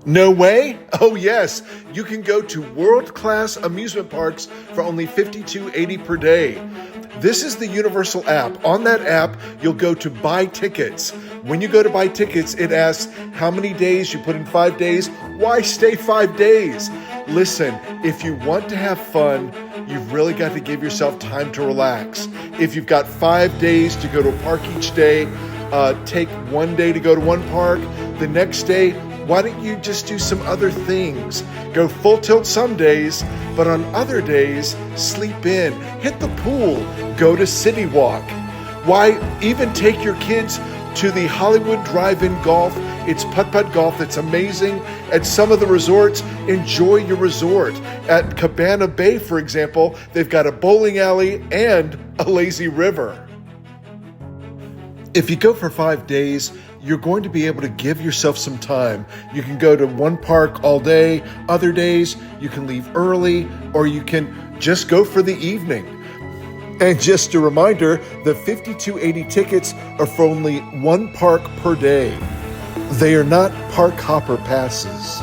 No way? Oh yes, you can go to world-class amusement parks for only $52.80 per day. This is the Universal app. On that app, you'll go to buy tickets. When you go to buy tickets, it asks how many days. You put in 5 days. Why stay 5 days? Listen, if you want to have fun, you've really got to give yourself time to relax. If you've got 5 days to go to a park each day, take 1 day to go to one park. The next day, why don't you just do some other things? Go full tilt some days, but on other days, sleep in, hit the pool, go to City Walk. Why even take your kids to the Hollywood Drive-In Golf? It's putt-putt golf. It's amazing. At some of the resorts, enjoy your resort. At Cabana Bay, for example, they've got a bowling alley and a lazy river. If you go for 5 days, you're going to be able to give yourself some time. You can go to one park all day. Other days, you can leave early, or you can just go for the evening. And just a reminder, the $52.80 tickets are for only one park per day. They are not park hopper passes.